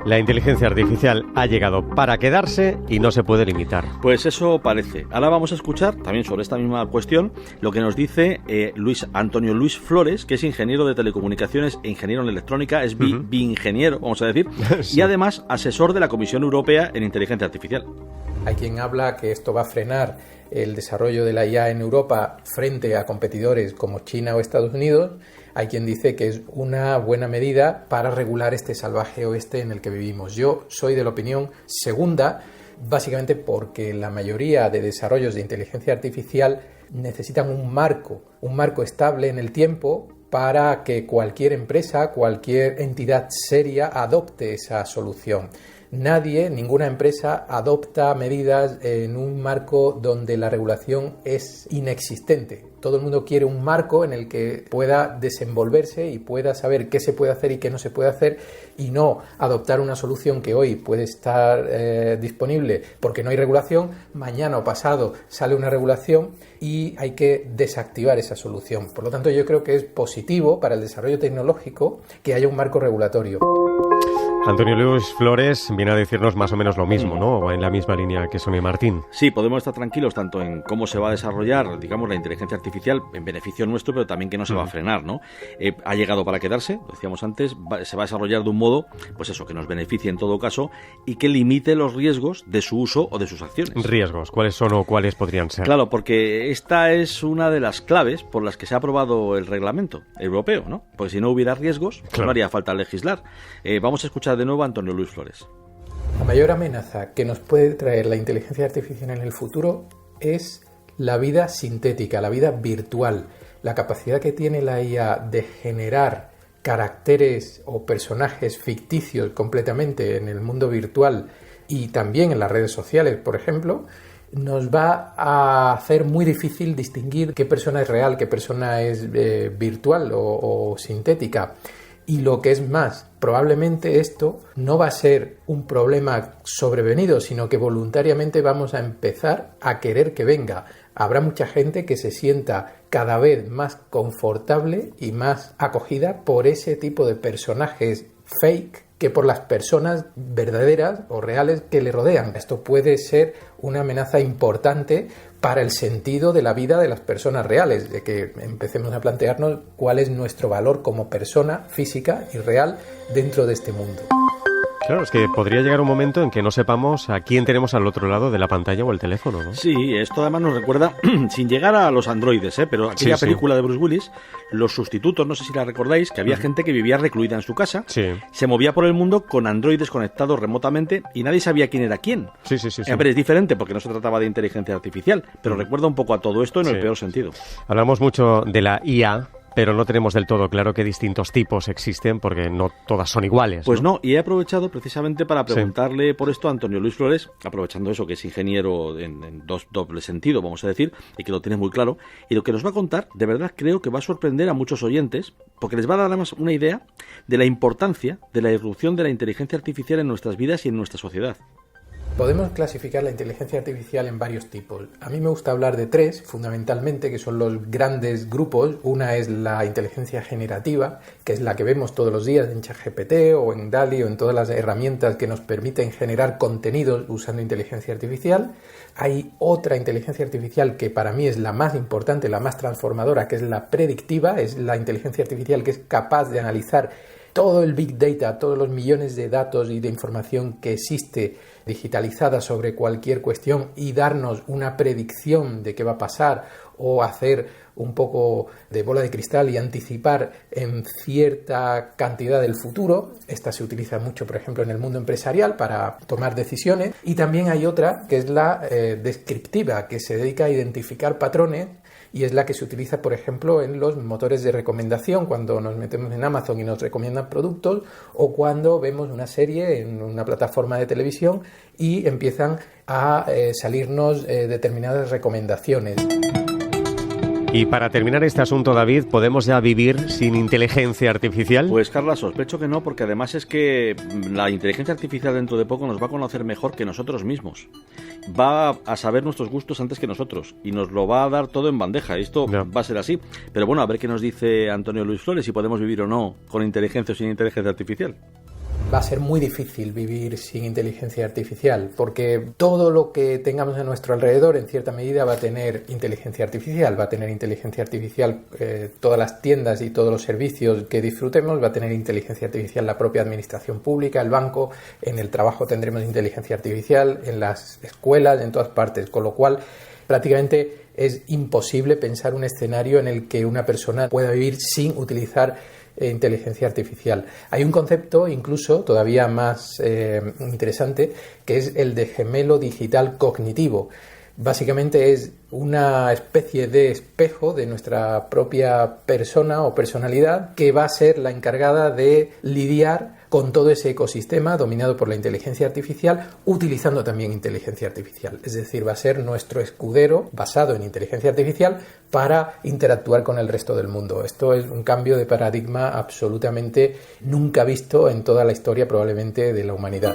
La inteligencia artificial ha llegado para quedarse y no se puede limitar. Pues eso parece. Ahora vamos a escuchar también sobre esta misma cuestión lo que nos dice Antonio Luis Flores, que es ingeniero de telecomunicaciones e ingeniero en electrónica, es biingeniero, vamos a decir, sí. Y además asesor de la Comisión Europea en inteligencia artificial. Hay quien habla que esto va a frenar el desarrollo de la IA en Europa frente a competidores como China o Estados Unidos. Hay quien dice que es una buena medida para regular este salvaje oeste en el que vivimos. Yo soy de la opinión segunda, básicamente porque la mayoría de desarrollos de inteligencia artificial necesitan un marco estable en el tiempo para que cualquier empresa, cualquier entidad seria adopte esa solución. Ninguna empresa adopta medidas en un marco donde la regulación es inexistente. Todo el mundo quiere un marco en el que pueda desenvolverse y pueda saber qué se puede hacer y qué no se puede hacer, y no adoptar una solución que hoy puede estar disponible porque no hay regulación, mañana o pasado sale una regulación y hay que desactivar esa solución. Por lo tanto, yo creo que es positivo para el desarrollo tecnológico que haya un marco regulatorio. Antonio Luis Flores viene a decirnos más o menos lo mismo, ¿no? O en la misma línea que Sonia Martín. Sí, podemos estar tranquilos tanto en cómo se va a desarrollar, digamos, la inteligencia artificial en beneficio nuestro, pero también que no se va a frenar, ¿no? Ha llegado para quedarse, lo decíamos antes, se va a desarrollar de un modo, pues eso, que nos beneficie en todo caso y que limite los riesgos de su uso o de sus acciones. ¿Riesgos? ¿Cuáles son o cuáles podrían ser? Claro, porque esta es una de las claves por las que se ha aprobado el reglamento europeo, ¿no? Porque si no hubiera riesgos, claro, no haría falta legislar. Vamos a escuchar de nuevo a Antonio Luis Flores. La mayor amenaza que nos puede traer la inteligencia artificial en el futuro es la vida sintética, la vida virtual, la capacidad que tiene la IA de generar caracteres o personajes ficticios completamente en el mundo virtual y también en las redes sociales, por ejemplo, nos va a hacer muy difícil distinguir qué persona es real, qué persona es virtual o sintética. Y lo que es más, probablemente esto no va a ser un problema sobrevenido, sino que voluntariamente vamos a empezar a querer que venga. Habrá mucha gente que se sienta cada vez más confortable y más acogida por ese tipo de personajes fake que por las personas verdaderas o reales que le rodean. Esto puede ser una amenaza importante para el sentido de la vida de las personas reales, de que empecemos a plantearnos cuál es nuestro valor como persona física y real dentro de este mundo. Claro, es que podría llegar un momento en que no sepamos a quién tenemos al otro lado de la pantalla o el teléfono, ¿no? Sí, esto además nos recuerda, sin llegar a los androides, pero aquella película de Bruce Willis, Los Sustitutos, no sé si la recordáis, que había gente que vivía recluida en su casa, se movía por el mundo con androides conectados remotamente y nadie sabía quién era quién. Sí. A ver, es diferente porque no se trataba de inteligencia artificial, pero recuerda un poco a todo esto en el peor sentido. Hablamos mucho de la IA, pero no tenemos del todo claro qué distintos tipos existen, porque no todas son iguales. Pues no, y he aprovechado precisamente para preguntarle por esto a Antonio Luis Flores, aprovechando eso, que es ingeniero en doble sentido, vamos a decir, y que lo tiene muy claro, y lo que nos va a contar, de verdad creo que va a sorprender a muchos oyentes, porque les va a dar además una idea de la importancia de la irrupción de la inteligencia artificial en nuestras vidas y en nuestra sociedad. Podemos clasificar la inteligencia artificial en varios tipos. A mí me gusta hablar de tres, fundamentalmente, que son los grandes grupos. Una es la inteligencia generativa, que es la que vemos todos los días en ChatGPT o en DALL-E o en todas las herramientas que nos permiten generar contenidos usando inteligencia artificial. Hay otra inteligencia artificial que para mí es la más importante, la más transformadora, que es la predictiva. Es la inteligencia artificial que es capaz de analizar todo el Big Data, todos los millones de datos y de información que existe digitalizada sobre cualquier cuestión y darnos una predicción de qué va a pasar o hacer un poco de bola de cristal y anticipar en cierta cantidad del futuro. Esta se utiliza mucho, por ejemplo, en el mundo empresarial para tomar decisiones. Y también hay otra que es la descriptiva, que se dedica a identificar patrones y es la que se utiliza, por ejemplo, en los motores de recomendación, cuando nos metemos en Amazon y nos recomiendan productos, o cuando vemos una serie en una plataforma de televisión y empiezan a salirnos determinadas recomendaciones. Y para terminar este asunto, David, ¿podemos ya vivir sin inteligencia artificial? Pues, Carla, sospecho que no, porque además es que la inteligencia artificial dentro de poco nos va a conocer mejor que nosotros mismos. Va a saber nuestros gustos antes que nosotros y nos lo va a dar todo en bandeja. Esto va a ser así. Pero bueno, a ver qué nos dice Antonio Luis Flores, si podemos vivir o no con inteligencia o sin inteligencia artificial. va a ser muy difícil vivir sin inteligencia artificial, porque todo lo que tengamos a nuestro alrededor en cierta medida va a tener inteligencia artificial. Va a tener inteligencia artificial todas las tiendas y todos los servicios que disfrutemos, va a tener inteligencia artificial la propia administración pública, el banco, en el trabajo tendremos inteligencia artificial, en las escuelas, en todas partes, con lo cual prácticamente es imposible pensar un escenario en el que una persona pueda vivir sin utilizar inteligencia artificial. Hay un concepto incluso todavía más interesante, que es el de gemelo digital cognitivo. Básicamente es una especie de espejo de nuestra propia persona o personalidad que va a ser la encargada de lidiar con todo ese ecosistema dominado por la inteligencia artificial, utilizando también inteligencia artificial. Es decir, va a ser nuestro escudero basado en inteligencia artificial para interactuar con el resto del mundo. Esto es un cambio de paradigma absolutamente nunca visto en toda la historia probablemente de la humanidad.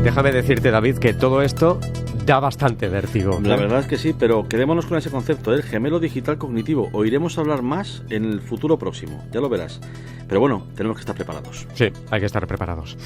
Déjame decirte, David, que todo esto da bastante vértigo. La verdad es que sí, pero quedémonos con ese concepto del gemelo digital cognitivo. Oiremos hablar más en el futuro próximo, ya lo verás. Pero bueno, tenemos que estar preparados. Sí, hay que estar preparados.